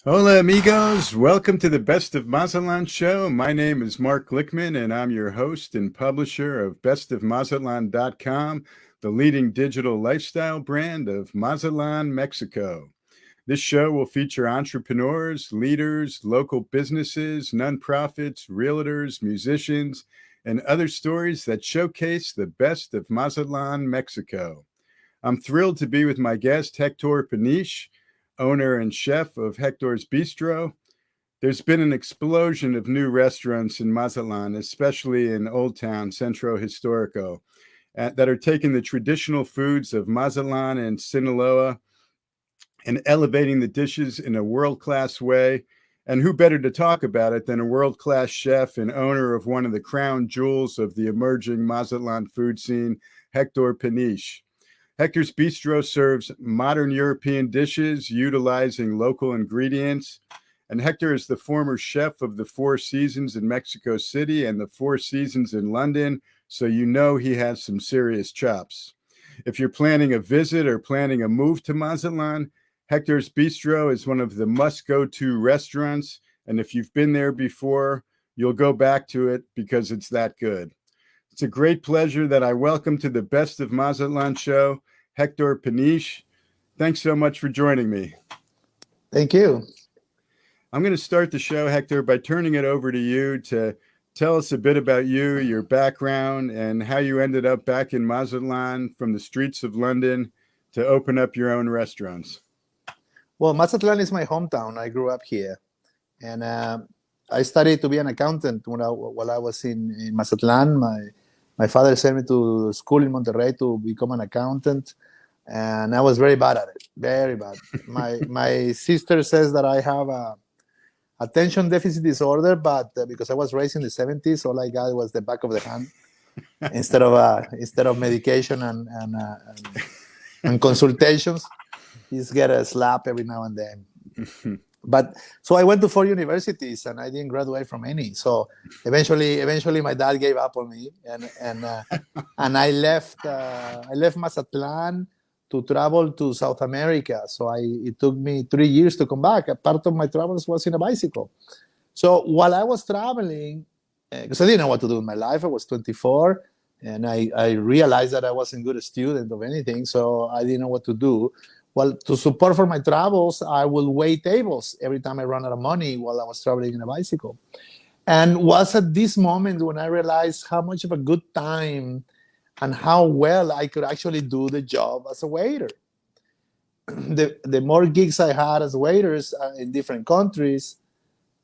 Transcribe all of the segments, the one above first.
Hola, amigos. Welcome to the Best of Mazatlan Show. My name is Mark Glickman, and I'm your host and publisher of bestofmazatlan.com, the leading digital lifestyle brand of Mazatlan, Mexico. This show will feature entrepreneurs, leaders, local businesses, nonprofits, realtors, musicians, and other stories that showcase the best of Mazatlan, Mexico. I'm thrilled to be with my guest, Hector Peniche, owner and chef of Hector's Bistro. There's been an explosion of new restaurants in Mazatlan, especially in Old Town, Centro Historico, that are taking the traditional foods of Mazatlan and Sinaloa and elevating the dishes in a world-class way. And who better to talk about it than a world-class chef and owner of one of the crown jewels of the emerging Mazatlan food scene, Hector Peniche. Hector's Bistro serves modern European dishes utilizing local ingredients. And Hector is the former chef of the Four Seasons in Mexico City and the Four Seasons in London, so you know he has some serious chops. If you're planning a visit or planning a move to Mazatlan, Hector's Bistro is one of the must-go-to restaurants, and if you've been there before, you'll go back to it because it's that good. It's a great pleasure that I welcome to the Best of Mazatlan Show, Hector Peniche. Thanks so much for joining me. Thank you. I'm going to start the show, Hector, by turning it over to you to tell us a bit about you, your background, and how you ended up back in Mazatlan from the streets of London to open up your own restaurants. Well, Mazatlan is my hometown. I grew up here. And I studied to be an accountant while I was in Mazatlan. My father sent me to school in Monterrey to become an accountant, and I was very bad at it, very bad. My sister says that I have a attention deficit disorder, but because I was raised in the 70s, all I got was the back of the hand instead of medication and consultations. You just get a slap every now and then. But so I went to 4 universities and I didn't graduate from any. So eventually my dad gave up on me and I left Mazatlan to travel to South America. So it took me 3 years to come back. A part of my travels was in a bicycle. So while I was traveling, because I didn't know what to do in my life, I was 24 and I realized that I wasn't a good student of anything. So I didn't know what to do. Well, to support for my travels, I will wait tables every time I run out of money while I was traveling in a bicycle. And was at this moment when I realized how much of a good time and how well I could actually do the job as a waiter. The more gigs I had as waiters in different countries,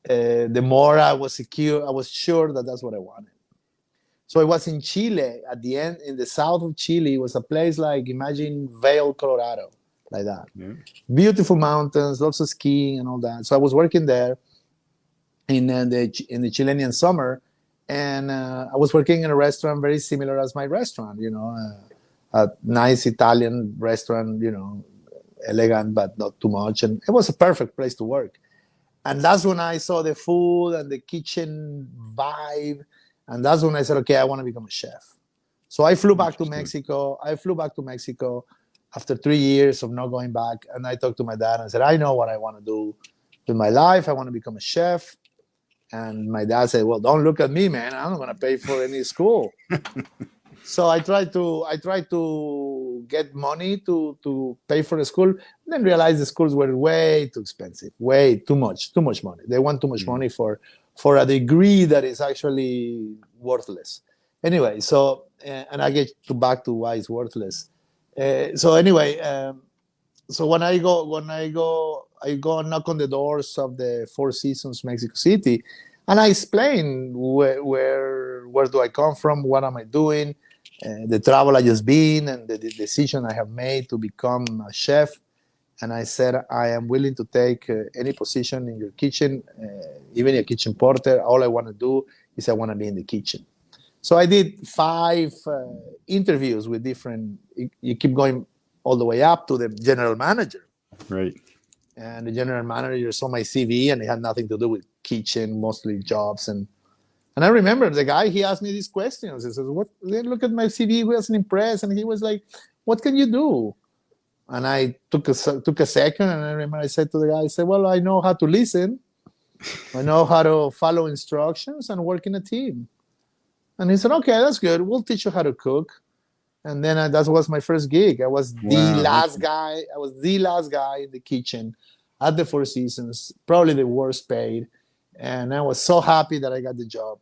the more I was secure. I was sure that that's what I wanted. So I was in Chile at the end, in the south of Chile. It was a place like, imagine Vail, Colorado. Like that. Yeah. Beautiful mountains, lots of skiing and all that. So I was working there in the Chilean summer, and I was working in a restaurant very similar as my restaurant, a nice Italian restaurant, elegant but not too much, and it was a perfect place to work. And that's when I saw the food and the kitchen vibe, and that's when I said, okay, I want to become a chef. So I flew back to Mexico. After 3 years of not going back, and I talked to my dad and said, I know what I want to do with my life. I want to become a chef. And my dad said, well, don't look at me, man. I'm not going to pay for any school. So I tried to get money to pay for the school, then realized the schools were way too expensive, way too much money. They want too much money for a degree that is actually worthless. Anyway, so, and I get back to why it's worthless. So when I go knock on the doors of the Four Seasons Mexico City, and I explain where do I come from, what am I doing, the travel I just been, and the decision I have made to become a chef. And I said, I am willing to take any position in your kitchen, even a kitchen porter. All I want to do is I want to be in the kitchen. So I did 5 interviews with different, you keep going all the way up to the general manager. Right. And the general manager saw my CV and it had nothing to do with kitchen, mostly jobs. And I remember the guy, he asked me these questions. He says, look at my CV, he wasn't impressed. And he was like, what can you do? And I took a second, and I remember I said to the guy, I said, well, I know how to listen. I know how to follow instructions and work in a team. And he said, okay, that's good. We'll teach you how to cook. And then that was my first gig. I was the last guy. I was the last guy in the kitchen at the Four Seasons, probably the worst paid. And I was so happy that I got the job.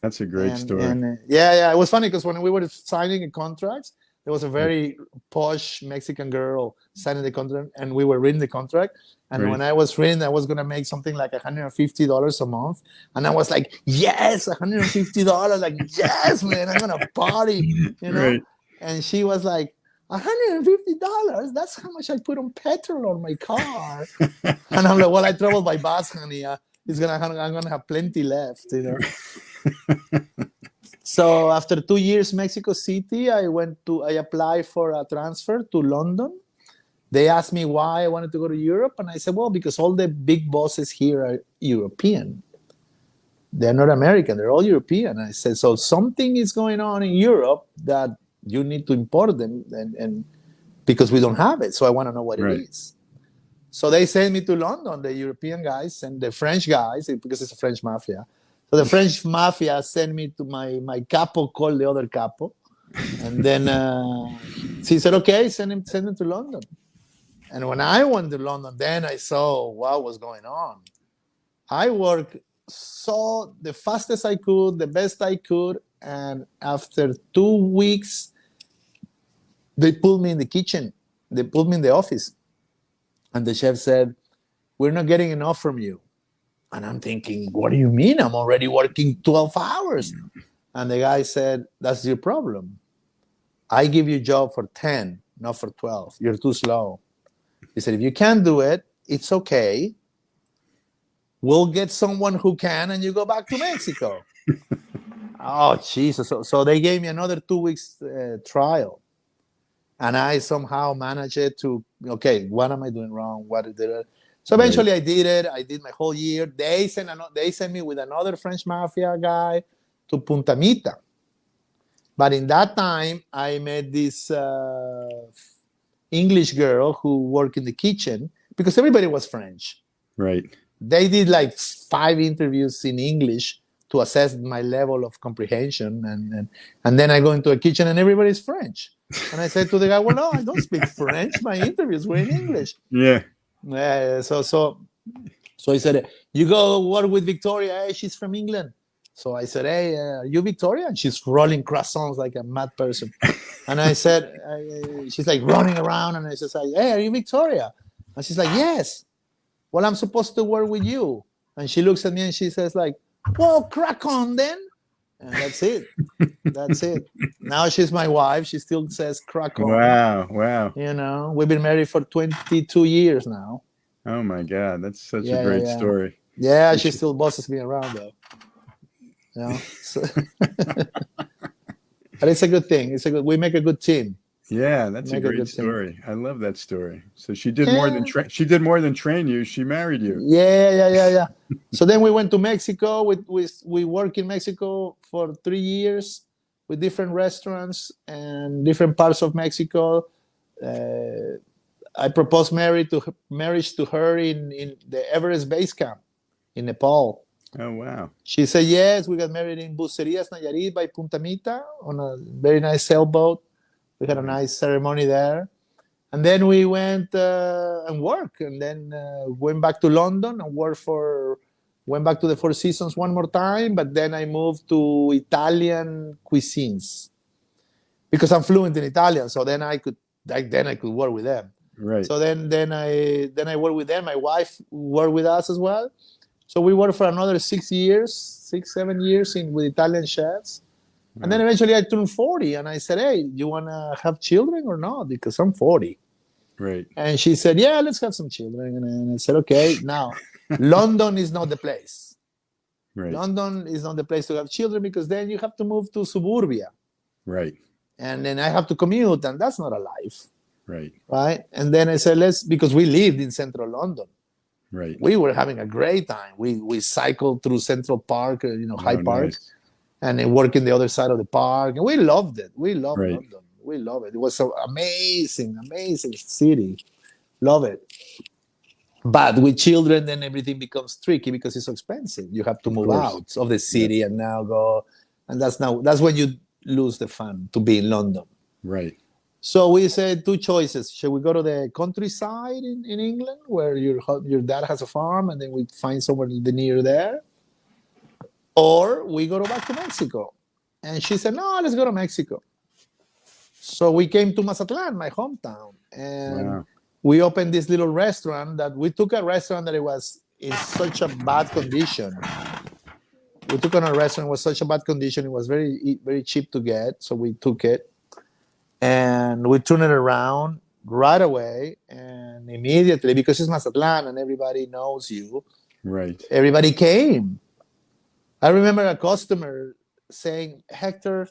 That's a great story. And yeah, it was funny because when we were signing a contract, there was a very posh Mexican girl signing the contract, and we were reading the contract. And when I was reading, I was going to make something like $150 a month. And I was like, yes, $150. Like, yes, man, I'm going to party, you know? Right. And she was like, $150? That's how much I put on petrol on my car. And I'm like, well, I traveled by bus, honey. I'm going to have plenty left, you know? So after 2 years, Mexico City, I applied for a transfer to London. They asked me why I wanted to go to Europe. And I said, well, because all the big bosses here are European. They're not American. They're all European. I said, so something is going on in Europe that you need to import them and because we don't have it. So I want to know what it is. So they sent me to London, the European guys and the French guys, because it's a French mafia. So the French mafia sent me to my capo, called the other capo. And then he said, okay, send him to London. And when I went to London, then I saw what was going on. I worked the fastest I could, the best I could. And after 2 weeks, they pulled me in the kitchen. They pulled me in the office. And the chef said, we're not getting enough from you. And I'm thinking, what do you mean? I'm already working 12 hours. And the guy said, that's your problem. I give you a job for 10, not for 12. You're too slow. He said, if you can't do it, it's okay. We'll get someone who can, and you go back to Mexico. Oh, Jesus. So they gave me another 2 weeks trial. And I somehow managed it to, okay, what am I doing wrong? What did I... So eventually I did it. I did my whole year. They sent me with another French mafia guy to Punta Mita. But in that time, I met this English girl who worked in the kitchen because everybody was French. Right. They did like 5 interviews in English to assess my level of comprehension. And then I go into a kitchen and everybody's French. And I said to the guy, well, no, I don't speak French. My interviews were in English. Yeah. So he said, you go work with Victoria. Hey, she's from England. So I said, hey, are you Victoria? And she's rolling croissants like a mad person. And I said, she's like running around. And I said, hey, are you Victoria? And she's like, yes. Well, I'm supposed to work with you. And she looks at me and she says like, well, crack on then. And that's it. That's it. Now she's my wife. She still says crack on. Wow. You know, we've been married for 22 years now. Oh, my God. That's such a great story. Yeah, she still bosses me around, though. You know? So but it's a good thing. We make a good team. Yeah, that's a great story. I love that story. So she did more than train you. She married you. Yeah. So then we went to Mexico. We worked in Mexico for 3 years with different restaurants and different parts of Mexico. I proposed marriage to her in the Everest Base Camp in Nepal. Oh, wow. She said yes. We got married in Bucerias, Nayarit by Punta Mita on a very nice sailboat. We had a nice ceremony there. And then we went and worked. And then went back to London and went back to the Four Seasons one more time. But then I moved to Italian cuisines because I'm fluent in Italian. So then I could work with them. Right. So then I worked with them. My wife worked with us as well. So we worked for another 6 years, 7 years with Italian chefs. And then eventually I turned 40 and I said, hey, you want to have children or not? Because I'm 40. Right. And she said, yeah, let's have some children. And I said, okay, now London is not the place. Right. London is not the place to have children because then you have to move to suburbia. Right. And then I have to commute and that's not a life. Right. And then I said, because we lived in central London. Right. We were having a great time. We cycled through Central Park, Hyde Park. Nice. And then work in the other side of the park. And we loved it. We loved London. We love it. It was so amazing, amazing city. Love it. But with children, then everything becomes tricky because it's so expensive. You have to Of move course. out of the city and now go, and that's when you lose the fun to be in London. Right. So we said two choices. Should we go to the countryside in England where your dad has a farm and then we find somewhere near there? Or we go back to Mexico? And she said, no, let's go to Mexico. So we came to Mazatlan, my hometown. And Wow. we opened this little restaurant that we took a restaurant that it was in such a bad condition. We took on a restaurant with such a bad condition. It was very, very cheap to get. So we took it. And we turned it around right away and immediately, because it's Mazatlan and everybody knows you, Right. everybody came. I remember a customer saying, Hector,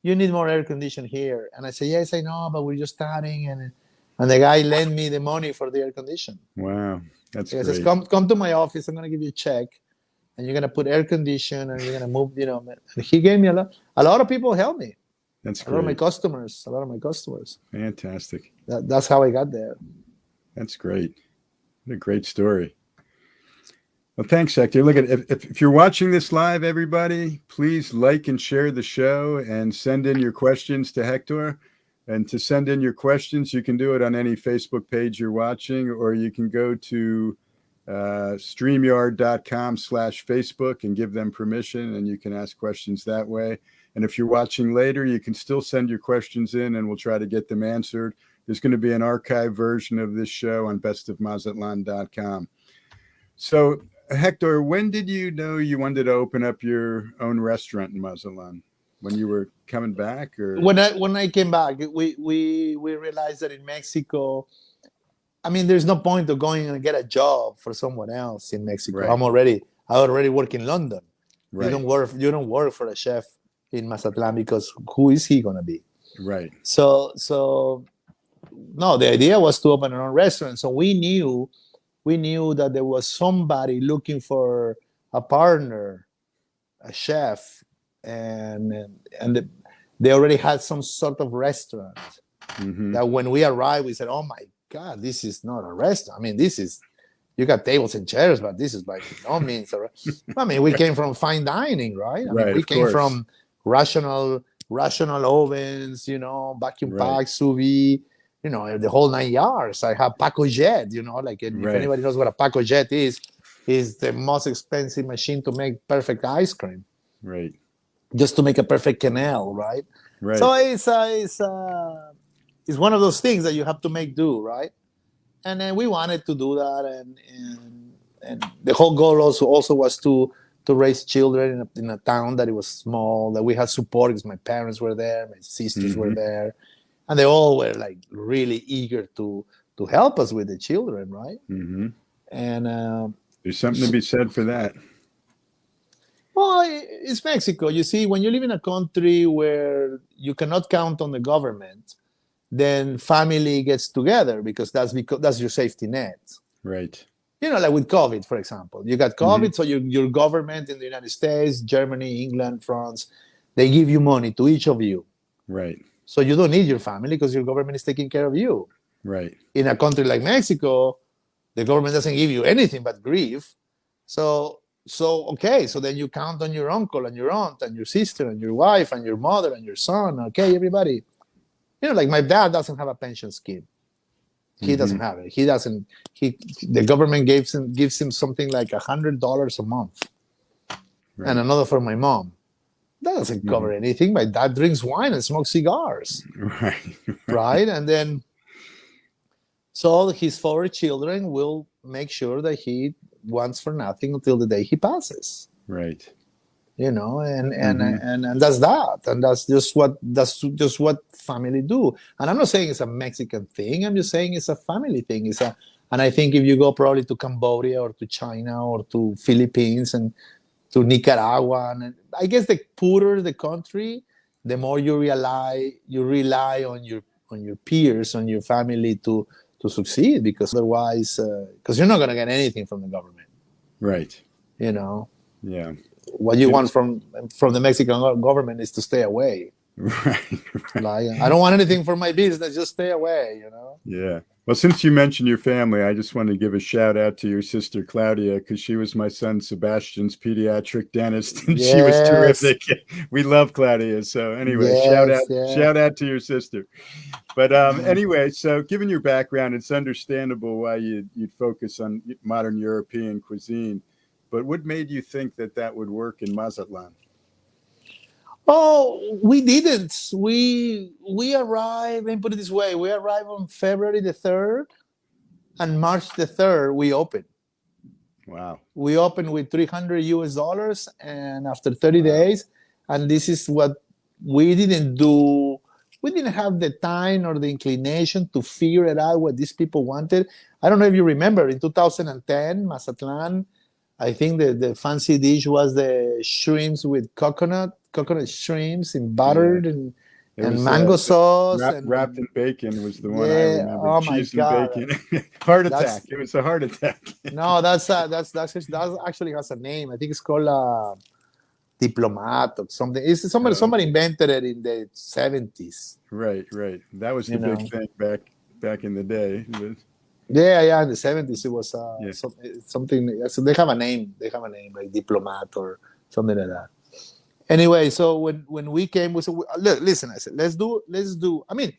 you need more air conditioning here. And I said, yes, I know, but we're just starting. And the guy lent me the money for the air conditioning. Wow. That's He great. says, come to my office. I'm going to give you a check. And you're going to put air conditioning and you're going to move, And he gave me a lot of people helped me. That's A lot of my great. customers. Fantastic. That's how I got there. That's great. What a great story. Well, thanks, Hector. Look, if you're watching this live, everybody, please like and share the show and send in your questions to Hector. And to send in your questions, you can do it on any Facebook page you're watching, or you can go to StreamYard.com/Facebook and give them permission, and you can ask questions that way. And if you're watching later, you can still send your questions in and we'll try to get them answered. There's going to be an archive version of this show on bestofmazatlan.com. So, Hector, when did you know you wanted to open up your own restaurant in Mazatlan? When you were coming back, or when I came back, we realized that in Mexico, I mean, there's no point of going and get a job for someone else in Mexico. Right. I already work in London. Right. You don't work for a chef in Mazatlan because who is he gonna be? Right. So no, the idea was to open our own restaurant. So we knew that there was somebody looking for a partner, a chef, and they already had some sort of restaurant. Mm-hmm. That when we arrived, we said, "Oh my God, this is not a restaurant. I mean, you got tables and chairs, but this is by no means a restaurant." I mean, we came from fine dining, right? I mean, we came from rational ovens, vacuum packed sous vide, the whole 9 yards. I have Paco Jet, if anybody knows what a Paco Jet is the most expensive machine to make perfect ice cream. Right. Just to make a perfect canal, right? Right. So it's one of those things that you have to make do, right? And then we wanted to do that, and the whole goal also was to raise children in a town that it was small, that we had support because my parents were there, my sisters were there, and they all were like really eager to help us with the children, right? Mm-hmm. And there's something to be said for that. Well, it's Mexico. You see, when you live in a country where you cannot count on the government, then family gets together because that's your safety net. Right. Like with COVID, for example. You got COVID, so your government in the United States, Germany, England, France, they give you money to each of you. Right. So you don't need your family because your government is taking care of you. Right. In a country like Mexico, the government doesn't give you anything but grief. So then you count on your uncle and your aunt and your sister and your wife and your mother and your son. Okay, everybody. Like my dad doesn't have a pension scheme. He doesn't have it. The government gives him something like $100 a month, and another for my mom. That doesn't cover anything. My dad drinks wine and smokes cigars. Right. And then, so his 4 children will make sure that he wants for nothing until the day he passes. Right. And that's that, and that's just what family do. And I'm not saying it's a Mexican thing. I'm just saying it's a family thing. And I think if you go probably to Cambodia or to China or to Philippines and to Nicaragua, and I guess the poorer the country, the more you rely on your peers, on your family to succeed, because otherwise, because you're not going to get anything from the government. Right. Yeah. What you want from the Mexican government is to stay away. Right, right. Like, I don't want anything for my business. Just stay away, you know? Yeah. Well, since you mentioned your family, I just want to give a shout out to your sister Claudia because she was my son Sebastian's pediatric dentist, and she was Yes. terrific. We love Claudia. So anyway, Yes. Yeah. shout out to your sister. But Mhm. anyway, so given your background, it's understandable why you'd focus on modern European cuisine. But what made you think that that would work in Mazatlan? Oh, we didn't. We arrived, let me put it this way. We arrived on February the 3rd, and March the 3rd, we opened. Wow. We opened with $300, and after 30 Wow. days, and this is what we didn't do. We didn't have the time or the inclination to figure it out what these people wanted. I don't know if you remember in 2010, Mazatlan, I think the fancy dish was the shrimps with coconut shrimps in Yeah. buttered It and was mango sauce wrapped and in bacon was the one I yeah. remember. Oh my Cheese and God, bacon. Heart attack. that's It was a heart attack. no, that actually has a name. I think it's called diplomat or something. It's Oh, somebody okay. invented it in the 70s. Right, right. That was You the big know. thing back in the day. Yeah, in the 70s it was Yeah. something. So they have a name. They have a name like diplomat or something like that. Anyway, so when we came, we said, look, listen. I said, let's do. I mean,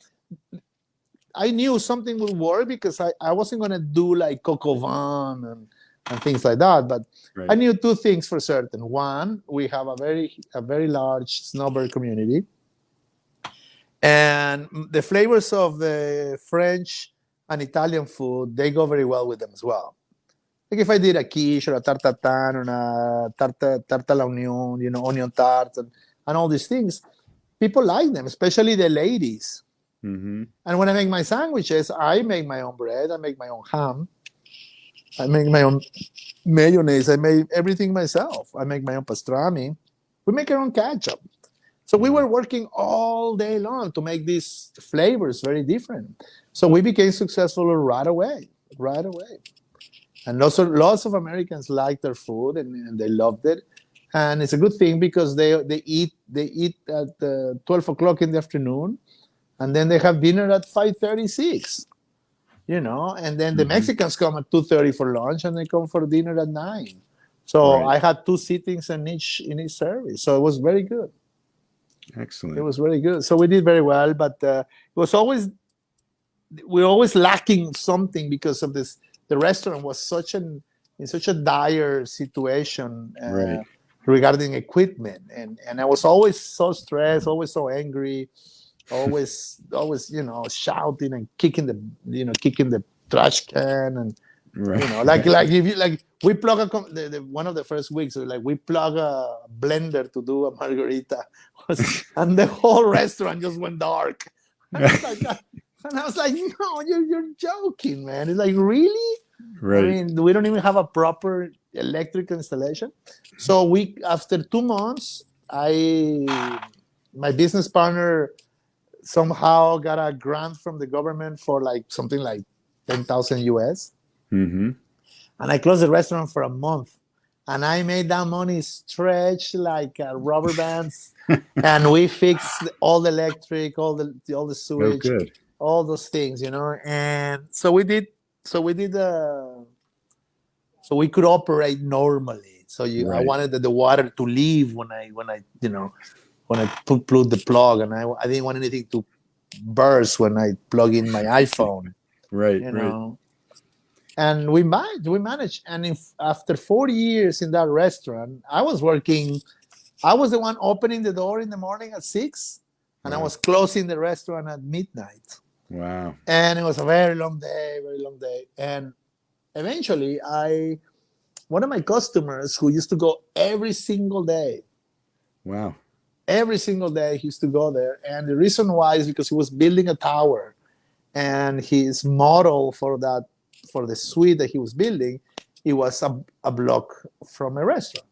I knew something would work because I wasn't gonna do like coq au vin and things like that. But I Right. knew two things for certain. One, we have a very large snowbird community, and the flavors of the French and Italian food they go very well with them as well. Like if I did a quiche or a tarte tatin or a tarte à l'oignon, you know, onion tart and all these things, people like them, especially the ladies. Mm-hmm. And when I make my sandwiches, I make my own bread, I make my own ham, I make my own mayonnaise, I make everything myself. I make my own pastrami. We make our own ketchup. So we Wow. were working all day long to make these flavors very different. So we became successful right away, right away. And also lots of Americans liked their food and they loved it. And it's a good thing because they eat at 12 o'clock in the afternoon, and then they have dinner at 5:36. You know, and then the Mm-hmm. Mexicans come at 2:30 for lunch, and they come for dinner at 9. So Right. I had two sittings in each service. So it was very good. It Excellent. was very good. So we did very well, but it was always we're always lacking something because of this. The restaurant was in such a dire situation Right. regarding equipment, and I was always so stressed, always so angry, always shouting and kicking the trash can and Right. like if you like we plug one of the first weeks like we plug a blender to do a margarita and the whole restaurant just went dark. And it's like and I was like, no, you're joking, man. It's like, really? I Right. mean, we don't even have a proper electric installation. So we after 2 months, my business partner somehow got a grant from the government for like something like 10,000 US. Mm-hmm. And I closed the restaurant for a month. And I made that money stretch like rubber bands. And we fixed all the electric, all the Oh, sewage, good. all those things, you know. And so we could operate normally. So I Right. wanted the water to leave when I plug the plug, and I didn't want anything to burst when I plug in my iPhone, Right. you Right. know. And we managed. And if after 4 years in that restaurant, I was working. I was the one opening the door in the morning at 6, and I Wow. was closing the restaurant at midnight. Wow. And it was a very long day, very long day. And eventually, one of my customers who used to go Wow. every single day, he used to go there. And the reason why is because he was building a tower, and his model for the suite that he was building, it was a block from a restaurant.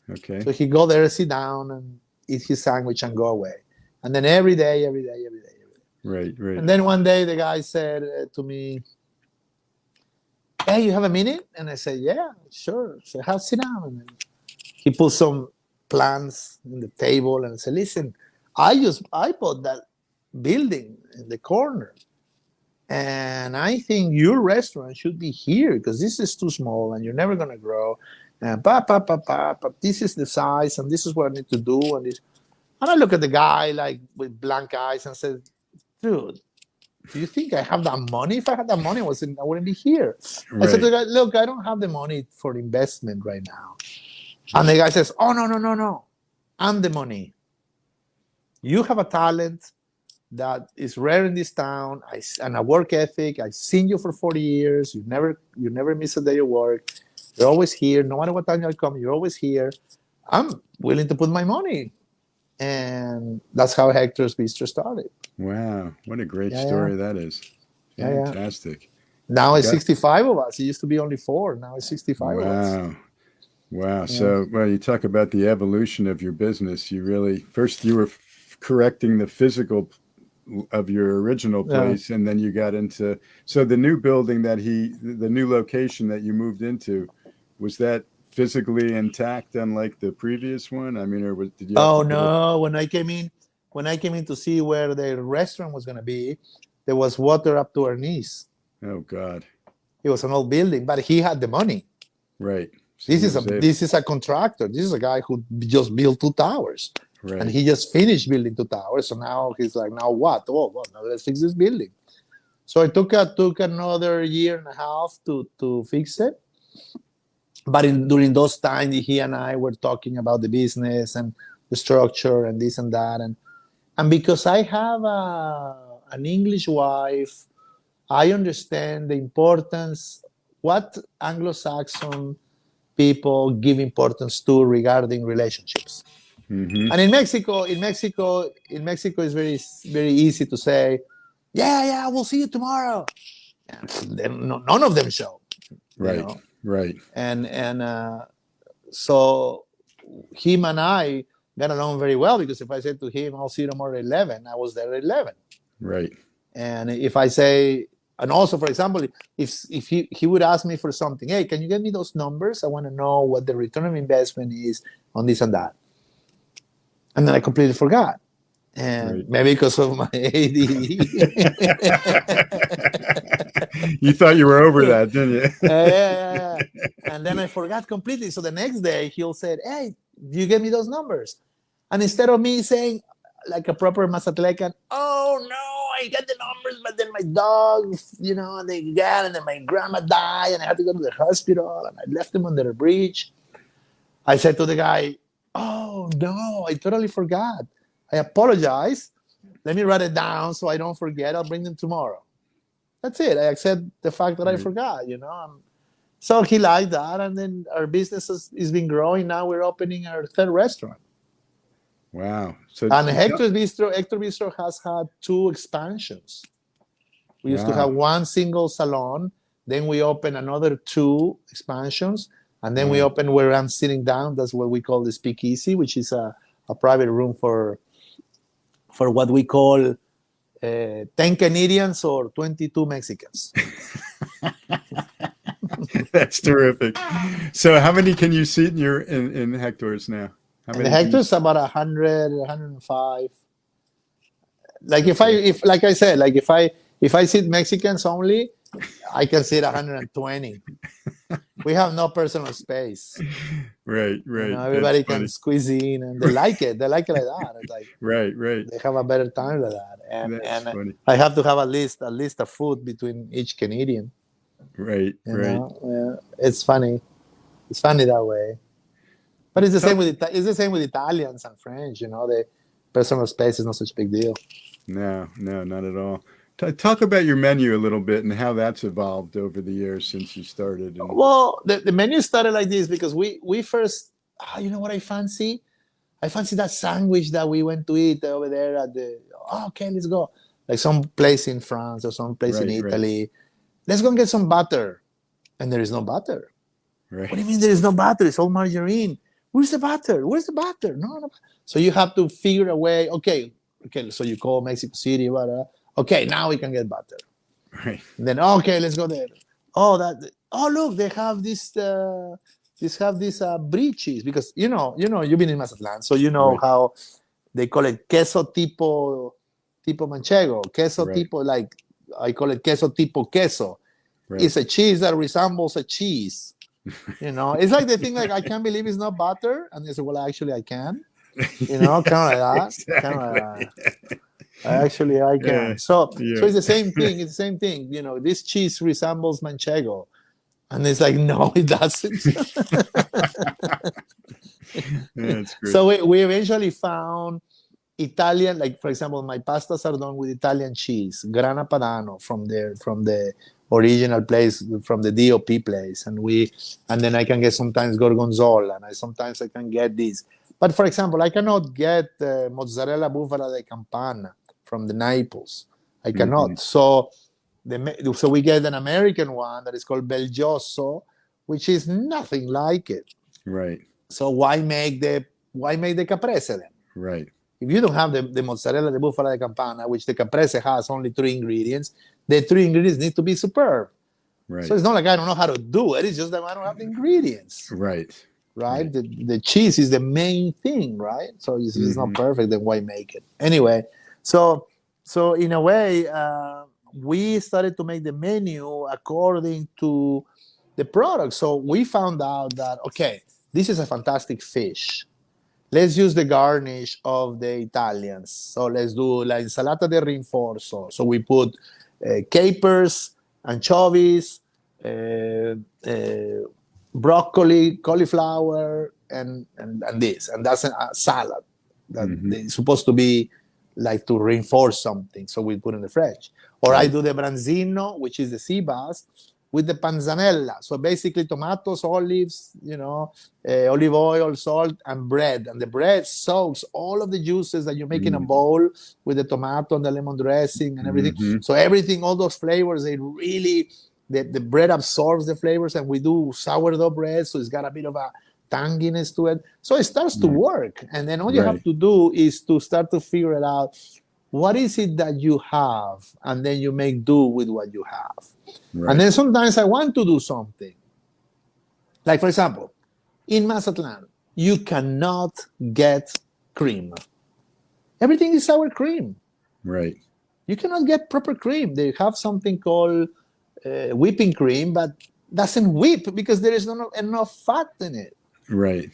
Okay. So he go there, sit down, and eat his sandwich and go away. And then every day. Right. Right. And then one day the guy said to me, "Hey, you have a minute?" And I said, "Yeah, sure." So have sit down. And then he put some plants in the table and said, "Listen, I bought that building in the corner, and I think your restaurant should be here because this is too small and you're never gonna grow. And this is the size and this is what I need to do and this. And I look at the guy like with blank eyes and said, "Dude, do you think I have that money? If I had that money, I wouldn't be here." I said to the guy, "Look, I don't have the money for investment right now." And the guy says, "Oh, no. I'm the money. You have a talent that is rare in this town and a work ethic. I've seen you for 40 years. You never miss a day of work. You're always here. No matter what time I come, you're always here. I'm willing to put my money." And that's how Hector's Bistro started. Wow, what a great story that is. Fantastic. Now it's 65 of us. It used to be only 4. Now it's 65 of us. Wow. So, you talk about the evolution of your business. You really, first you were correcting the physical of your original place, and then you got into, so the new building the new location that you moved into, was that physically intact unlike the previous one? I mean, or did you? Oh no! When I came in to see where the restaurant was going to be, there was water up to our knees. Oh God! It was an old building, but he had the money. Right. So this is a contractor. This is a guy who just built 2 towers, and he just finished building 2 towers. So now he's like, now what? Oh, well, now let's fix this building. So it took another year and a half to fix it. But during those times, he and I were talking about the business and the structure and this and that. And because I have an English wife, I understand the importance, what Anglo-Saxon people give importance to regarding relationships. Mm-hmm. And in Mexico, it's very, very easy to say, yeah, we'll see you tomorrow. And then none of them show. Right. You know? Right. And so him and I got along very well, because if I said to him, "I'll see you tomorrow at 11," I was there at 11. Right. And if I say, and also, for example, if he would ask me for something, "Hey, can you get me those numbers? I want to know what the return of investment is on this and that." And then I completely forgot. And maybe because of my ADD. You thought you were over that, didn't you? Yeah. And then I forgot completely. So the next day he'll say, "Hey, you get me those numbers?" And instead of me saying like a proper Mazatlecan, "Oh no, I got the numbers, but then my dog, they got, and then my grandma died, and I had to go to the hospital, and I left them under a bridge." I said to the guy, "Oh no, I totally forgot. I apologize. Let me write it down so I don't forget. I'll bring them tomorrow." That's it. I accept the fact that I forgot, So he liked that, and then our business has been growing. Now we're opening our 3rd restaurant. Wow. And Hector Bistro has had 2 expansions. We used to have 1 single salon, then we opened another 2 expansions, and then we opened where I'm sitting down. That's what we call the speakeasy, which is a private room for what we call 10 Canadians or 22 Mexicans. That's terrific. So how many can you seat in Hector's now? How many? Hector's about 100, 105. Like if I sit Mexicans only, I can sit 120. We have no personal space. Right. Everybody can squeeze in, and they like it. They like it like that. It's like right. They have a better time with that. And I have to have a list of food between each Canadian. Right. Yeah, it's funny. It's funny that way. But it's the same with Italians and French. The personal space is not such a big deal. No, not at all. Talk about your menu a little bit and how that's evolved over the years since you started. Well, the menu started like this because we first, you know what I fancy? I fancy that sandwich that we went to eat over there at okay, let's go. Like some place in France or some place in Italy. Right. Let's go and get some butter. And there is no butter. Right. What do you mean there is no butter? It's all margarine. Where's the butter? No. So you have to figure a way. Okay. So you call Mexico City, whatever. Okay, now we can get butter. Right. And then let's go there. Look, they have this brie cheese, because you've been in Mazatlan, so how They call it queso tipo manchego. Queso Right. tipo, like I call it queso tipo queso. Right. It's a cheese that resembles a cheese. It's like they think like, I can't believe it's not butter, and they say, well, actually I can. Kind of like that. Exactly. Kind of like that. Actually, I can. So it's the same thing. It's the same thing. This cheese resembles manchego, and it's like, no, it doesn't. That's great. So we eventually found Italian, like for example, my pastas are done with Italian cheese, Grana Padano from the original place, from the DOP place, and then I can get sometimes gorgonzola, and sometimes I can get this. But for example, I cannot get mozzarella bufala di Campana from the Naples. I cannot. So we get an American one that is called Belgioso, which is nothing like it. Right. So why make the caprese then? Right. If you don't have the mozzarella di bufala di Campana, which the caprese has only 3 ingredients, the 3 ingredients need to be superb. Right. So it's not like I don't know how to do it. It's just that I don't have the ingredients. Right. Right. The cheese is the main thing, right? So if it's not perfect, then why make it? Anyway, so in a way, we started to make the menu according to the product. So we found out that, okay, this is a fantastic fish. Let's use the garnish of the Italians. So let's do la insalata de rinforzo. So we put capers, anchovies, broccoli, cauliflower, and this. And that's a salad that is supposed to be like to reinforce something. So we put in the fridge. Or I do the branzino, which is the sea bass, with the panzanella. So basically tomatoes, olives, olive oil, salt, and bread. And the bread soaks all of the juices that you make in a bowl with the tomato and the lemon dressing and everything. So everything, all those flavors, they really, the bread absorbs the flavors, and we do sourdough bread, so it's got a bit of a tanginess to it. So it starts to work. And then all you have to do is to start to figure it out. What is it that you have? And then you make do with what you have. Right. And then sometimes I want to do something. Like, for example, in Mazatlan, you cannot get cream. Everything is sour cream. Right. You cannot get proper cream. They have something called whipping cream, but doesn't whip because there is not enough fat in it. Right.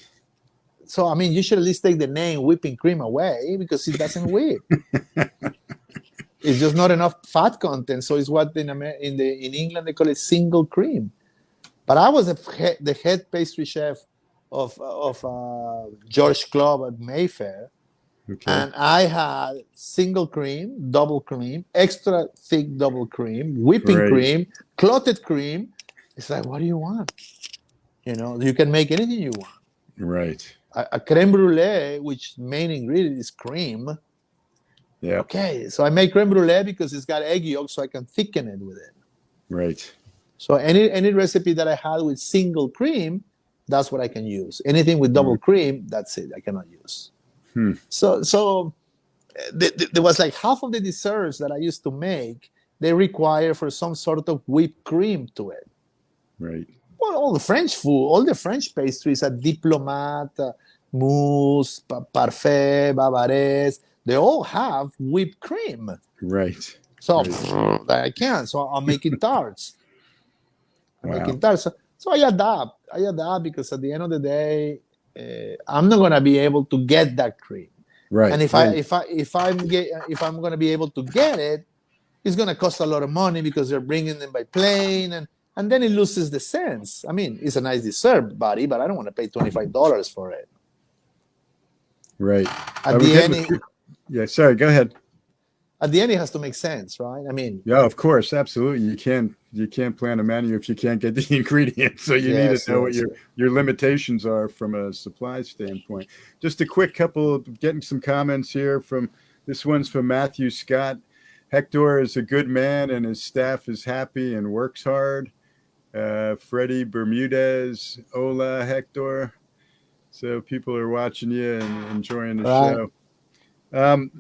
So, I mean, you should at least take the name whipping cream away because it doesn't whip. It's just not enough fat content. So it's what in England they call it single cream. But I was the head pastry chef of George Club at Mayfair. Okay. And I had single cream, double cream, extra thick double cream, whipping cream, clotted cream. It's like, what do you want? You can make anything you want. Right. A creme brulee, which main ingredient is cream. Yeah. Okay, so I make creme brulee because it's got egg yolk, so I can thicken it with it. Right. So any recipe that I had with single cream, that's what I can use. Anything with double cream, that's it. I cannot use. So there was like half of the desserts that I used to make, they require for some sort of whipped cream to it. Right. Well, all the French food, all the French pastries are diplomate, mousse, parfait, bavarese. They all have whipped cream. Right. So I can't. So I'm making tarts. Making tarts. So I adapt because at the end of the day, I'm not gonna be able to get that cream. Right. And if I'm gonna be able to get it, it's gonna cost a lot of money because they're bringing them by plane, and then it loses the sense. I mean, it's a nice dessert, buddy, but I don't want to pay $25 for it. Right. At the end, yeah. Sorry. Go ahead. At the end, it has to make sense, right? I mean, yeah, of course, absolutely. You can't plan a menu if you can't get the ingredients. So you need to know what your limitations are from a supply standpoint. Just a quick couple, getting some comments here from this one's from Matthew Scott. Hector is a good man and his staff is happy and works hard. Freddie Bermudez, hola, Hector. So people are watching you and enjoying the show.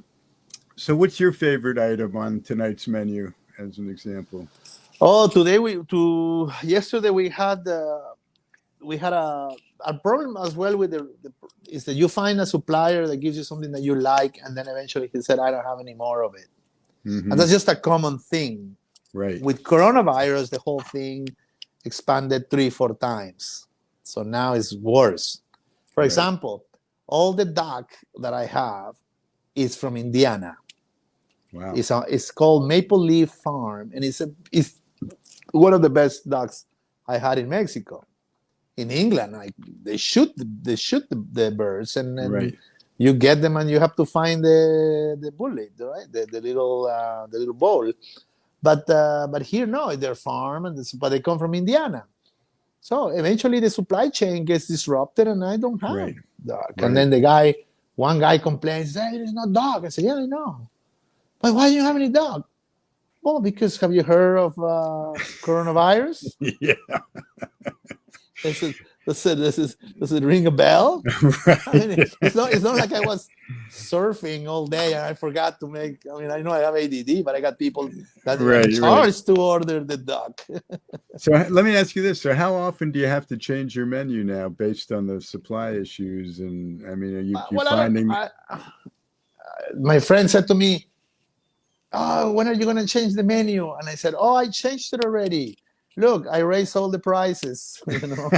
So what's your favorite item on tonight's menu as an example? Oh, yesterday we had we had a problem as well with is that you find a supplier that gives you something that you like, and then eventually he said, I don't have any more of it. Mm-hmm. And that's just a common thing. Right. With coronavirus, the whole thing expanded 3-4 times. So now it's worse. For Right. example, all the duck that I have is from Indiana. Wow. It's called Maple Leaf Farm, and it's one of the best ducks I had in Mexico. In England, they shoot the birds, and Right. you get them, and you have to find the bullet, right? The little bowl. But here, no, they're farm, but they come from Indiana. So eventually, the supply chain gets disrupted, and I don't have duck. Right. And then one guy complains, "Hey, there's no dog." I say, "Yeah, I know, but why do you have any dog?" Well, because have you heard of coronavirus? Yeah. Does it ring a bell? Right. I mean, it's not like I was surfing all day and I forgot to make. I mean, I know I have ADD, but I got people that are in charge to order the duck. So let me ask you this: so how often do you have to change your menu now based on the supply issues? And I mean, are you finding? My friend said to me, "Oh, when are you going to change the menu?" And I said, "Oh, I changed it already. Look, I raised all the prices." You know?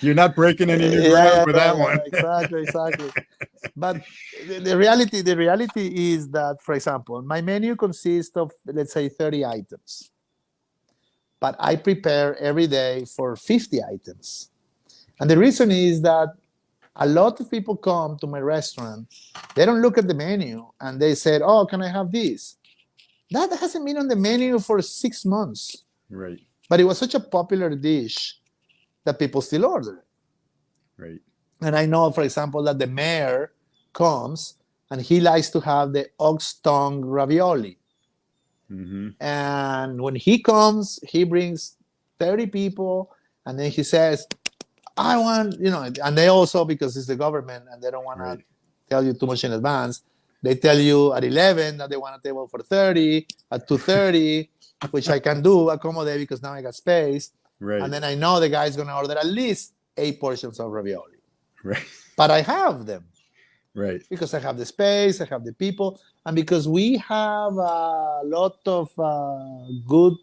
You're not breaking any new ground with that one. Exactly. But the reality is that, for example, my menu consists of, let's say, 30 items. But I prepare every day for 50 items. And the reason is that a lot of people come to my restaurant, they don't look at the menu, and they said, "Oh, can I have this?" That hasn't been on the menu for 6 months. Right. But it was such a popular dish that people still order it. Right. And I know, for example, that the mayor comes and he likes to have the ox tongue ravioli. Mm-hmm. And when he comes, he brings 30 people, and then he says, "I want," and they also, because it's the government and they don't want to tell you too much in advance, they tell you at 11 that they want a table for 30, at 2:30, which I can accommodate because now I got space. Right. And then I know the guy's going to order at least 8 portions of ravioli. Right. But I have them. Right. Because I have the space, I have the people, and because we have a lot of good,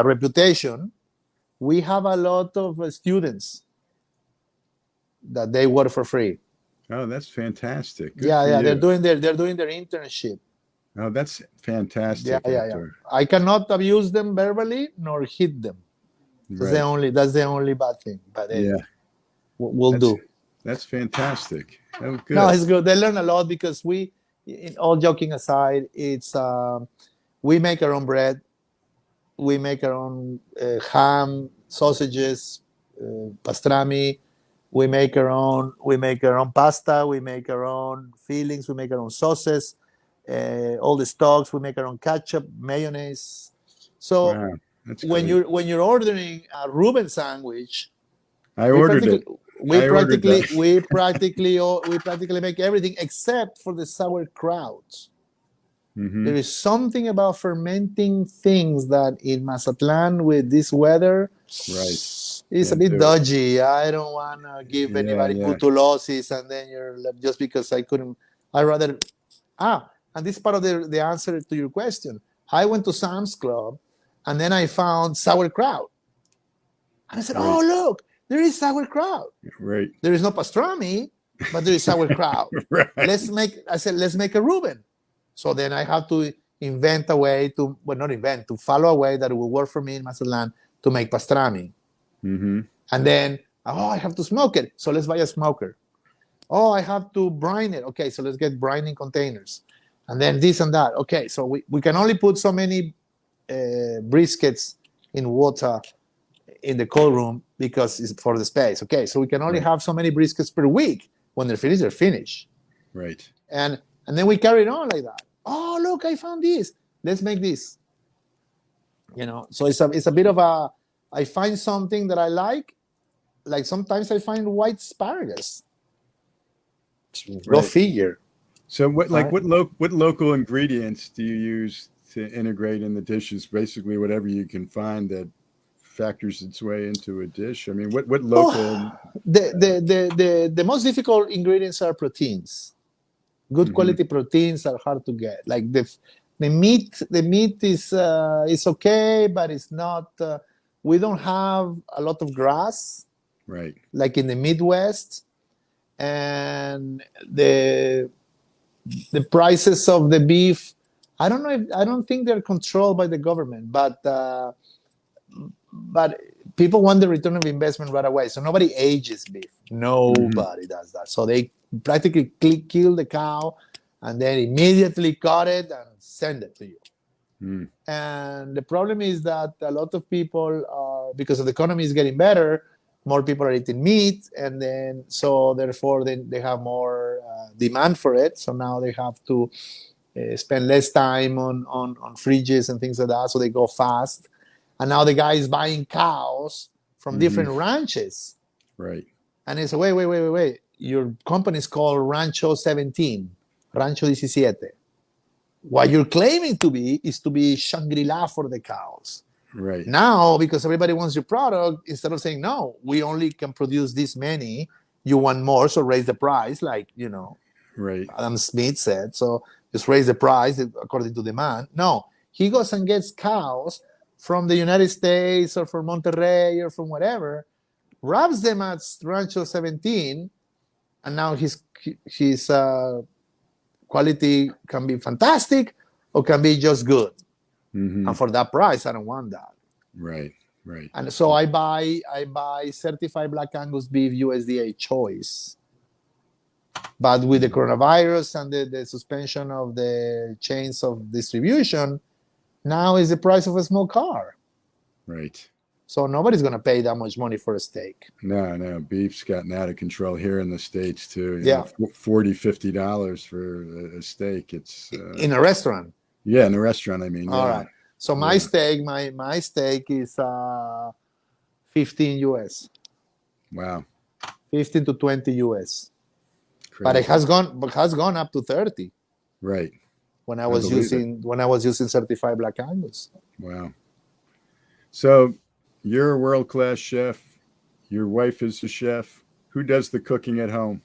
reputation, we have a lot of students that they work for free. Oh, that's fantastic. Good for you. They're doing their internship. Oh, that's fantastic. Yeah. I cannot abuse them verbally nor hit them. That's the only bad thing. But we'll do. That's fantastic. Oh, good. No, it's good. They learn a lot because all joking aside, it's we make our own bread, we make our own ham, sausages, pastrami. We make our own pasta. We make our own fillings. We make our own sauces. All the stocks. We make our own ketchup, mayonnaise. So when you're ordering a Reuben sandwich, we practically make everything except for the sauerkraut. Mm-hmm. There is something about fermenting things that in Mazatlan with this weather, it's a bit dodgy. I don't want to give anybody putulosis, and then you're just because I couldn't. I rather and this is part of the answer to your question. I went to Sam's Club, and then I found sauerkraut, and I said, "Oh, look, there is sauerkraut. Right. There is no pastrami, but there is sauerkraut. Let's make a Reuben." So then I have to invent a way to follow a way that will work for me in Mazatlan to make pastrami. Mm-hmm. And then, I have to smoke it. So let's buy a smoker. I have to brine it. Okay, so let's get brining containers. And then this and that. Okay, so we can only put so many briskets in water in the cold room because it's for the space. Okay, so we can only have so many briskets per week. When they're finished, they're finished. Right. And then we carry it on like that. Oh, look, I found this. Let's make this. So it's a bit of I find something that I like. Like sometimes I find white asparagus. Go figure. So what local ingredients do you use to integrate in the dishes? Basically, whatever you can find that factors its way into a dish? I mean, what local? The most difficult ingredients are proteins. Good quality proteins are hard to get. Like the meat is okay, but it's not. We don't have a lot of grass, Right. like in the Midwest, and the prices of the beef. I don't know. I don't think they're controlled by the government, but people want the return of investment right away. So nobody ages beef. Nobody does that. So they practically kill the cow and then immediately cut it and send it to you. And the problem is that a lot of people are, because the economy is getting better, more people are eating meat, and then so therefore they have more demand for it. So now they have to spend less time on fridges and things like that. So they go fast. And now the guy is buying cows from different ranches. Right. And he said, wait. Your company is called Rancho 17, Rancho 17. What you're claiming to be is to be Shangri-La for the cows. Right. Now, because everybody wants your product, instead of saying, no, we only can produce this many, you want more, so raise the price, like, right. Adam Smith said. So just raise the price according to demand. No, he goes and gets cows from the United States or from Monterrey or from whatever, wraps them at Rancho 17, and now his quality can be fantastic or can be just good. And for that price, I don't want that. Right. And so I buy certified Black Angus beef USDA choice. But with the coronavirus and the suspension of the chains of distribution, now is the price of a small car. Right. So nobody's going to pay that much money for a steak. No. Beef's gotten out of control here in the States too. Yeah. $40, $50 for a steak. It's in a restaurant. Yeah, in a restaurant, I mean. All right. So my steak, my steak is 15 US. Wow. 15 to 20 US. Crazy. But it has gone up to 30. Right. When I was using certified Black Angus. Wow. So you're a world-class chef. Your wife is a chef. Who does the cooking at home?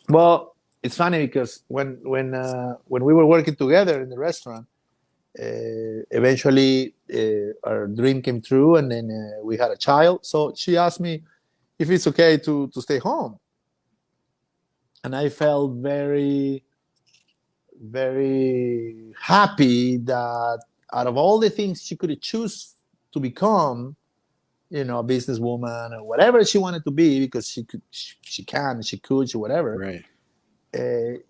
Well, it's funny because when we were working together in the restaurant, eventually our dream came true, and then we had a child. So she asked me if it's okay to stay home, and I felt very, very happy that out of all the things she could choose to become, a businesswoman or whatever she wanted to be, because she could, whatever. Right.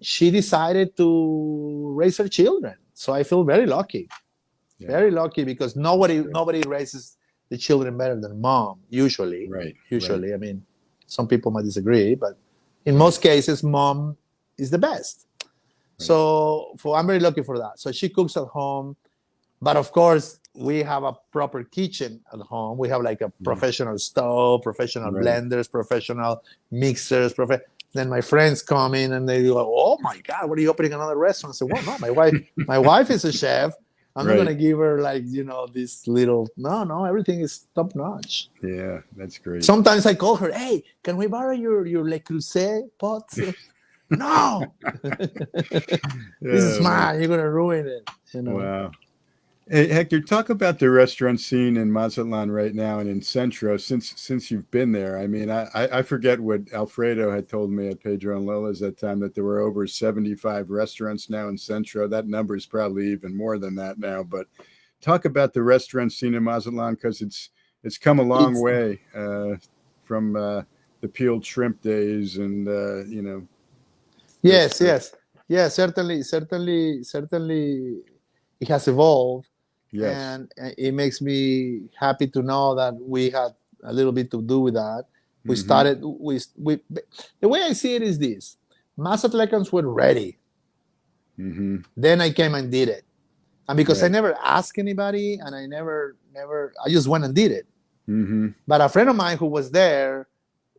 She decided to raise her children. So I feel very lucky, very lucky, because nobody raises the children better than mom. Usually, right. I mean, some people might disagree, but in most cases, mom is the best. Right. So I'm very lucky for that. So she cooks at home, but of course we have a proper kitchen at home. We have like a professional stove, professional blenders, professional mixers, Then my friends come in and they go, "Oh my God, what are you opening another restaurant?" I say, "Well, no, my wife is a chef. I'm not gonna give her this little. No, everything is top notch." Yeah, that's great. Sometimes I call her, "Hey, can we borrow your Le Creuset pot?" No, this is mine. You're gonna ruin it. Wow. Hey, Hector, talk about the restaurant scene in Mazatlan right now and in Centro since you've been there. I mean, I forget what Alfredo had told me at Pedro and Lola's that time, that there were over 75 restaurants now in Centro. That number is probably even more than that now. But talk about the restaurant scene in Mazatlan, because it's come a long way from the peeled shrimp days and, Yes. Certainly, it has evolved. Yes. And it makes me happy to know that we had a little bit to do with that. We started, the way I see it is this: Mazatlans were ready. Then I came and did it. And because I never asked anybody, and I just went and did it. But a friend of mine who was there,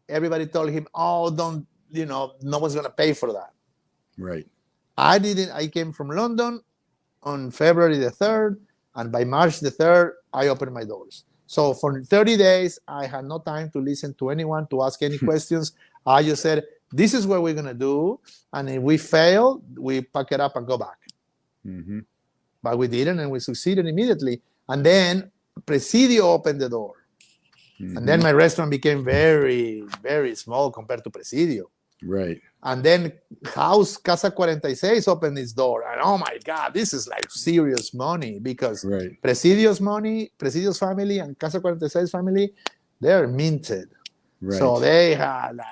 everybody told him, "Oh, don't, no one's going to pay for that." Right. I didn't. I came from London on February the 3rd. And by March the 3rd, I opened my doors. So for 30 days, I had no time to listen to anyone, to ask any questions. I just said, this is what we're going to do. And if we fail, we pack it up and go back. Mm-hmm. But we didn't, and we succeeded immediately. And then Presidio opened the door. Mm-hmm. And then my restaurant became very, very small compared to Presidio. Right. And then House Casa 46 opened its door. And oh my God, this is like serious money, because Presidio's family and Casa 46 family, they're minted. Right. So they had like,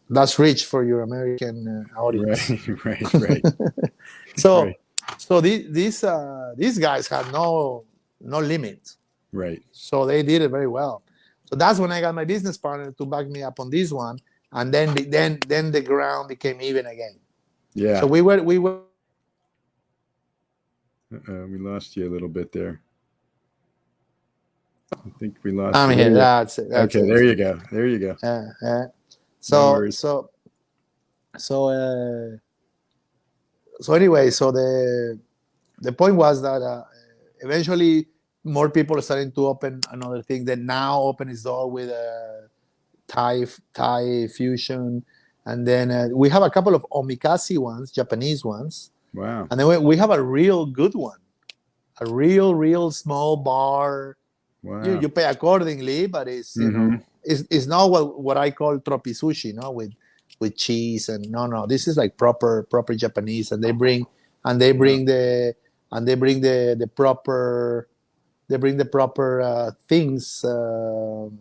that's rich for your American audience. Right. So these guys had no limit. Right. So they did it very well. So that's when I got my business partner to back me up on this one, and then the ground became even again. Yeah. So we were. We lost you a little bit there. I think we lost. I'm here. That's it. Okay. There you go. So anyway, so the point was that eventually more people are starting to open another thing that now open its door with Thai fusion, and then we have a couple of omakase ones, Japanese ones. Wow. And then we have a real good one, a real small bar. Wow. You pay accordingly, but it's it's not what I call tropi sushi, with cheese and no. This is like proper Japanese, and they bring the proper things to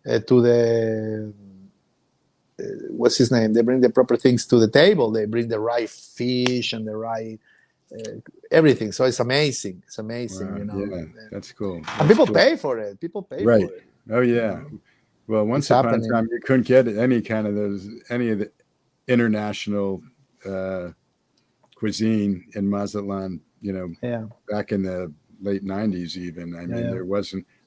the what's his name? They bring the proper things to the table. They bring the right fish and the right everything. So it's amazing. It's amazing, wow. Yeah, that's cool. And people pay for it. People pay for it. Oh yeah. Well, once upon a time, you couldn't get any of the international cuisine in Mazatlan. Back in the late '90s, even. I mean,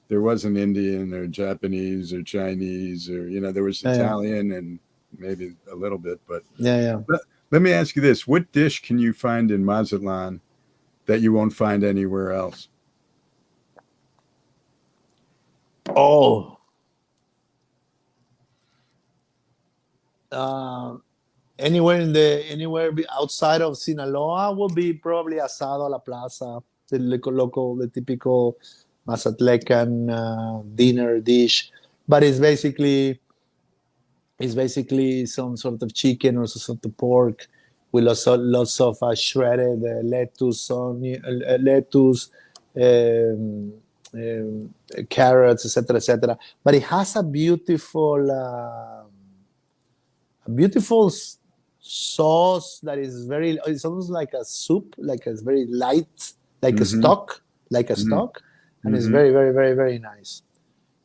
there wasn't Indian or Japanese or Chinese or there was Italian and maybe a little bit, but But let me ask you this: what dish can you find in Mazatlan that you won't find anywhere else? Oh. Anywhere outside of Sinaloa will be probably asado a la plaza, the typical Mazatlecan dinner dish, but it's basically some sort of chicken or some sort of pork with lots of shredded lettuce, carrots, etc. But it has a beautiful sauce that is it's almost like a soup, like it's very light, like a stock, and it's very, very, very, very nice.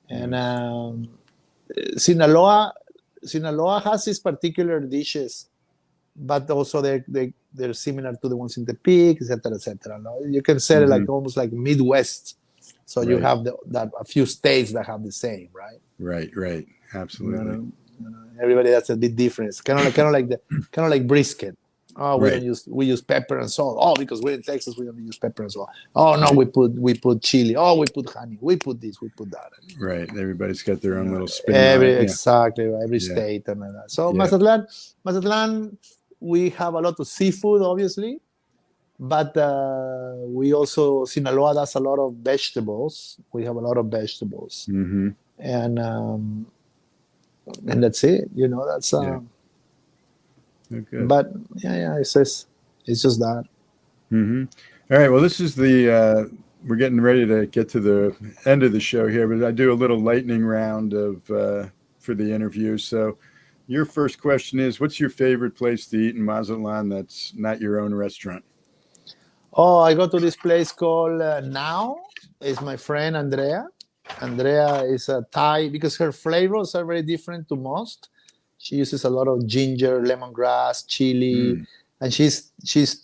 And Sinaloa has these particular dishes, but also they're similar to the ones in the Peak, etc. No? You can say it like almost like Midwest. So you have a few states that have the same, right? Right. Absolutely. Everybody that's a bit different. It's kind of like brisket. Oh, we use pepper and salt. Oh, because we're in Texas, we only use pepper and salt. Oh no, we put chili. Oh, we put honey. We put this. We put that. Right. Everybody's got their own little spin. Exactly. Every state and like that. So Mazatlan, we have a lot of seafood, obviously, but we also Sinaloa does a lot of vegetables. We have a lot of vegetables, and that's it. That's. Okay. But it's just that. All right. Well, this is we're getting ready to get to the end of the show here, but I do a little lightning round for the interview. So your first question is, what's your favorite place to eat in Mazatlan that's not your own restaurant? Oh, I go to this place called Now. It's my friend Andrea. Andrea is a Thai, because her flavors are very different to most. She uses a lot of ginger, lemongrass, chili, and she's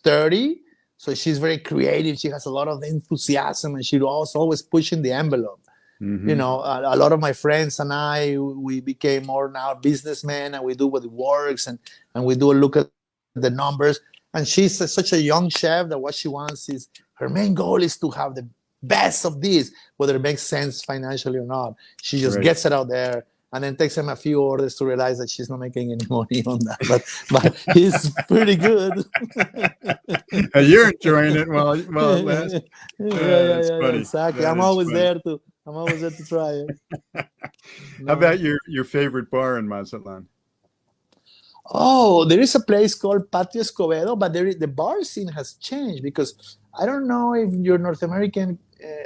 30, so she's very creative. She has a lot of enthusiasm, and she's always pushing the envelope. A lot of my friends and I, we became more now businessmen, and we do what works, and we do a look at the numbers. And she's such a young chef that what she wants is her main goal is to have the best of this, whether it makes sense financially or not. She just gets it out there and then takes him a few orders to realize that she's not making any money on that. But he's pretty good. You're enjoying it while it lasts. Yeah, exactly. I'm always funny. there to try it. How about your favorite bar in Mazatlan? Oh, there is a place called Patio Escobedo, but the bar scene has changed because I don't know if your North American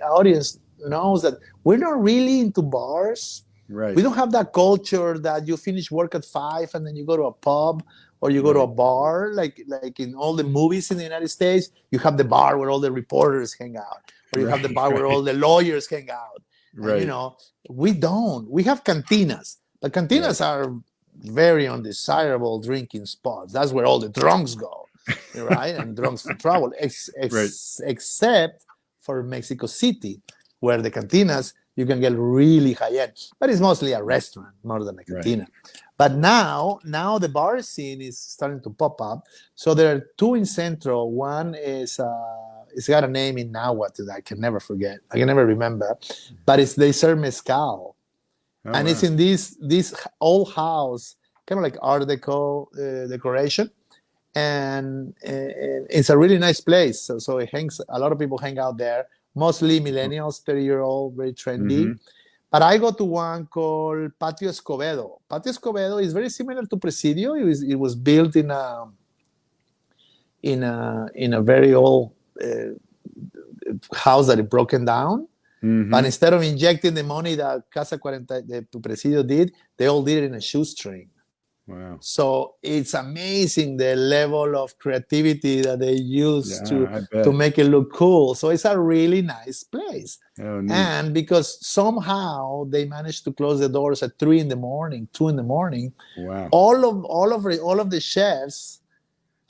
audience knows that we're not really into bars. Right. We don't have that culture that you finish work at 5 and then you go to a pub or you go to a bar. Like in all the movies in the United States, you have the bar where all the reporters hang out, or you have the bar where all the lawyers hang out. Right. And, we don't. We have cantinas, but cantinas are very undesirable drinking spots. That's where all the drunks go, right? And drunks for trouble, except for Mexico City, where the cantinas, you can get really high end, but it's mostly a restaurant more than a cantina. But now the bar scene is starting to pop up. So there are 2 in Centro. One is it's got a name in Nahuatl that I can never forget. I can never remember, but they serve mezcal. And it's in this old house, kind of like Art Deco decoration, and it's a really nice place. So a lot of people hang out there, mostly millennials, 30-year-old, very trendy. Mm-hmm. But I go to one called Patio Escobedo. Patio Escobedo is very similar to Presidio. It was built in a very old house that is broken down. Mm-hmm. But instead of injecting the money that Casa 40 the Presidio did, they all did it in a shoestring. Wow. So it's amazing the level of creativity that they use to make it look cool. So it's a really nice place. Oh, neat. And because somehow they managed to close the doors at 3 in the morning, 2 in the morning. Wow. All of the chefs,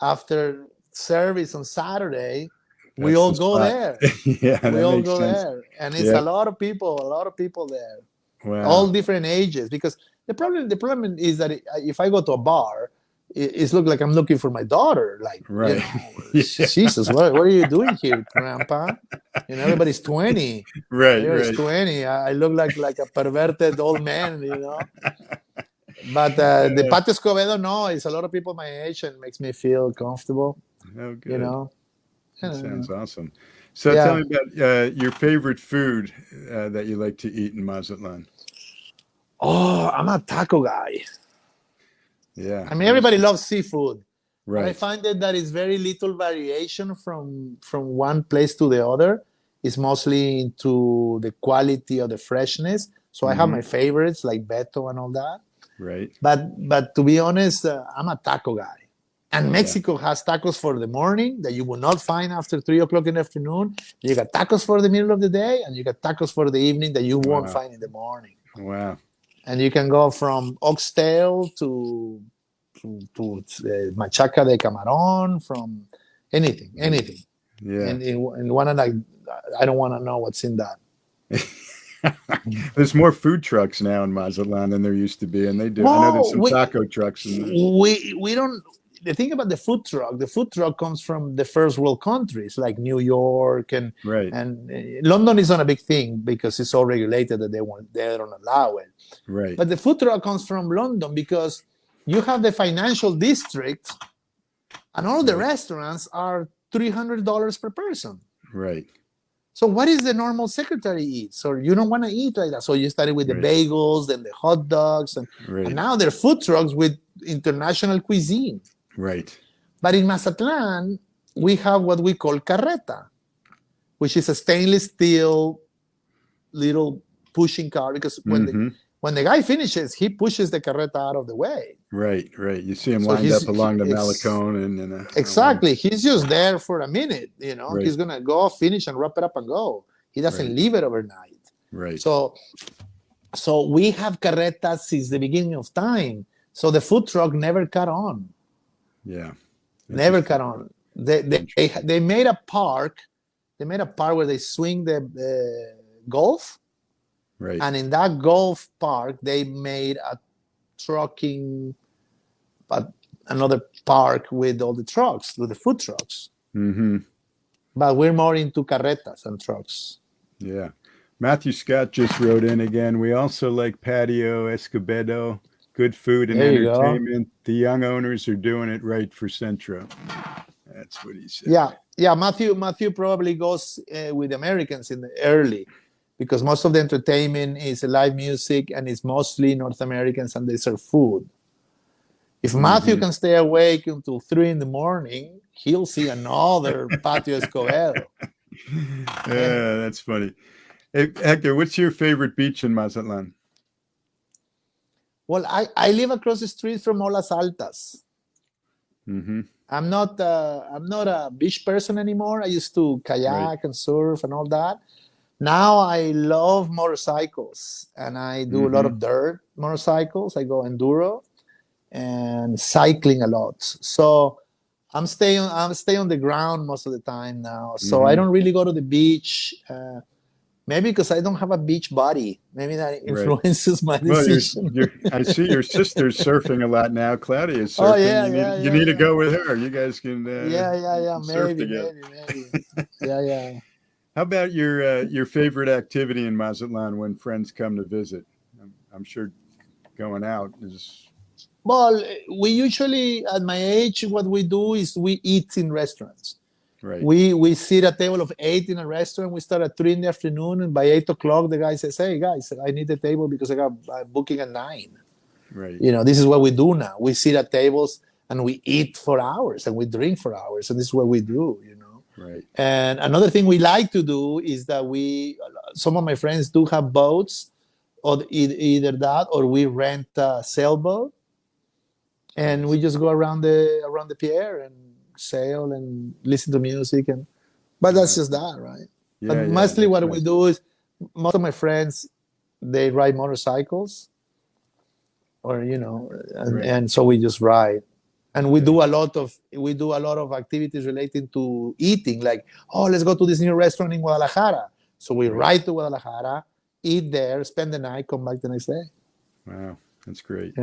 after service on Saturday, we all go there. We all go there. And it's a lot of people there. Wow. All different ages. Because the problem is that if I go to a bar, it looks like I'm looking for my daughter. Like, Jesus, what are you doing here, Grandpa? Everybody's 20. Everybody's 20. I look like a perverted old man, But the Patio Escobedo, no, it's a lot of people my age and makes me feel comfortable. Oh, good. That sounds awesome. So tell me about your favorite food that you like to eat in Mazatlan. Oh, I'm a taco guy. Yeah. I mean, everybody loves seafood. Right. I find that is very little variation from one place to the other. It's mostly into the quality of the freshness. So I have my favorites like Beto and all that. Right. But to be honest, I'm a taco guy. And Mexico has tacos for the morning that you will not find after 3 o'clock in the afternoon. You got tacos for the middle of the day, and you got tacos for the evening that you won't find in the morning. Wow. And you can go from oxtail to machaca de camarón, from anything. Yeah. And one, I don't want to know what's in that. There's more food trucks now in Mazatlan than there used to be, and they do. I know there's some taco trucks. We don't. The thing about the food truck comes from the first world countries like New York and London is not a big thing because it's all regulated that they don't allow it. Right. But the food truck comes from London because you have the financial district, and all the restaurants are $300 per person. Right. So what is the normal secretary eats? Or you don't want to eat like that. So you started with the bagels, then the hot dogs, and now they're food trucks with international cuisine. Right. But in Mazatlan, we have what we call carreta, which is a stainless steel little pushing car. Because when the guy finishes, he pushes the carreta out of the way. Right. You see him lined up along the Malecone. And exactly. He's just there for a minute. He's going to go, finish, and wrap it up and go. He doesn't leave it overnight. Right. So we have carretas since the beginning of time. So the food truck never caught on. Yeah. Never caught on. They made a park. They made a park where they swing the golf. Right. And in that golf park, they made a trucking, but another park with all the trucks, with the food trucks. Mm-hmm. but we're more into carretas and trucks. Yeah. Matthew Scott just wrote in again. We also like Patio Escobedo. Good food and There you go. entertainment. The young owners are doing it right for Centro. That's what he said. Yeah. Matthew probably goes with Americans in the early, because most of the entertainment is live music and it's mostly North Americans and they serve food. If Matthew can stay awake until 3 a.m, he'll see another Patio Escobedo. Yeah, that's funny. Hey, Hector, what's your favorite beach in Mazatlan? Well, I live across the street from Olas Altas. Mm-hmm. I'm not a beach person anymore. I used to kayak and surf and all that. Now I love motorcycles, and I do a lot of dirt motorcycles. I go enduro and cycling a lot. So I'm staying on the ground most of the time now. So I don't really go to the beach. Maybe because I don't have a beach body. Maybe that influences my decision. I see your sister's surfing a lot now. Claudia is surfing. Oh yeah, you need to go with her. You guys can surf together. Maybe. Yeah. How about your favorite activity in Mazatlan when friends come to visit? I'm sure going out is. Well, we usually, at my age, what we do is we eat in restaurants. Right. We sit at a table of 8 in a restaurant. We start at 3 p.m, and by 8 o'clock, the guy says, "Hey guys, I need a table because I got a booking at 9." Right. This is what we do now. We sit at tables and we eat for hours and we drink for hours, and this is what we do. Right. And another thing we like to do is that some of my friends do have boats, or either that or we rent a sailboat, and we just go around the pier and sail and listen to music, but that's just that, right? But mostly what we do is, most of my friends, they ride motorcycles, or and so we just ride, and we do a lot of activities relating to eating, like, let's go to this new restaurant in Guadalajara. So we ride to Guadalajara, eat there, spend the night, come back the next day. Wow, that's great.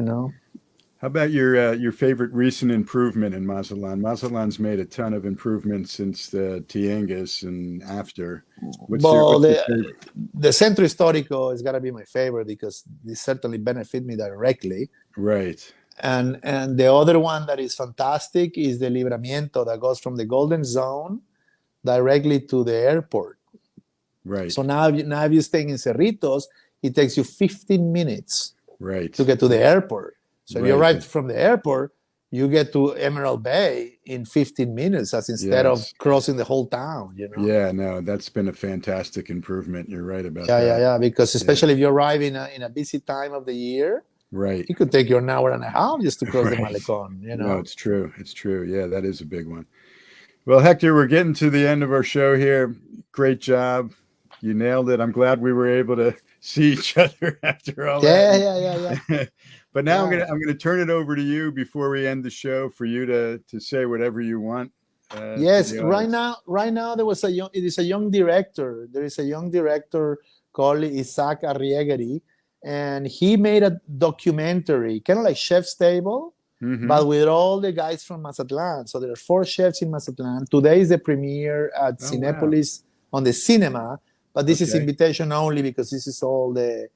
How about your favorite recent improvement in Mazatlan? Mazatlan's made a ton of improvements since the Tianguis and after. What's your favorite? The Centro Histórico is gotta be my favorite because this certainly benefit me directly. Right. And the other one that is fantastic is the Libramiento that goes from the Golden Zone directly to the airport. Right. So now if you're staying in Cerritos, it takes you 15 minutes to get to the airport. So if you arrive from the airport, you get to Emerald Bay in 15 minutes instead of crossing the whole town. Yeah, no, that's been a fantastic improvement. You're right about that. Yeah, because especially if you arrive in a busy time of the year, it could take you an hour and a half just to cross the Malecon. No, it's true. It's true. Yeah, that is a big one. Well, Hector, we're getting to the end of our show here. Great job. You nailed it. I'm glad we were able to see each other after all that. Yeah. But now I'm gonna turn it over to you before we end the show for you to say whatever you want. Yes, right now it is a young director. There is a young director called Isaac Arriegari, and he made a documentary, kind of like Chef's Table, but with all the guys from Mazatlan. So there are 4 chefs in Mazatlan. Today is the premiere at Cinépolis on the cinema, but this is invitation only because this is all the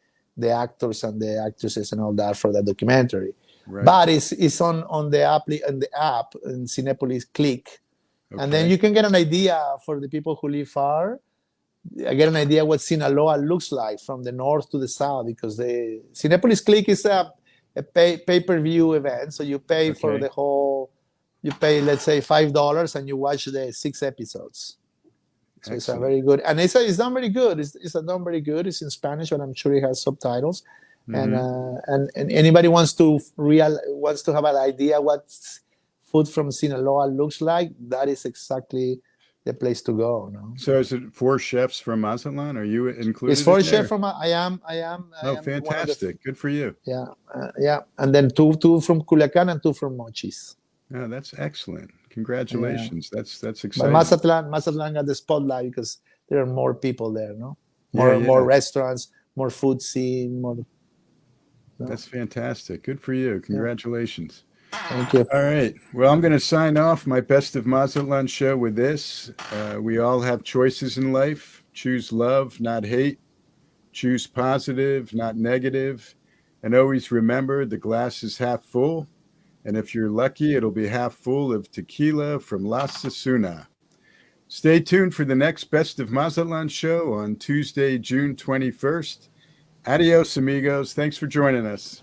actors and the actresses and all that for the documentary. Right. But it's on the app in Cinépolis Click. And then you can get an idea for the people who live far. I get an idea what Sinaloa looks like from the north to the south, because the Cinépolis Click is a pay-per-view event. So you pay for the whole, let's say $5 and you watch the 6 episodes. So it's a very good, and it's done very good. It's done very good. It's in Spanish, and I'm sure it has subtitles. And anybody wants to have an idea what food from Sinaloa looks like, that is exactly the place to go. No? So is it 4 chefs from Mazatlan? Are you included? It's 4 chefs from. I am. Oh, fantastic! Good for you. Yeah, and then two from Culiacan and 2 from Mochis. Oh, that's excellent. Congratulations. Yeah. That's exciting. But Mazatlan got the spotlight because there are more people there, no? More restaurants, more food scene, more. No? That's fantastic. Good for you. Congratulations. Thank you. All right. Well, I'm going to sign off my Best of Mazatlan show with this. We all have choices in life. Choose love, not hate. Choose positive, not negative. And always remember the glass is half full. And if you're lucky, it'll be half full of tequila from La Sasuna. Stay tuned for the next Best of Mazatlan show on Tuesday, June 21st. Adios, amigos. Thanks for joining us.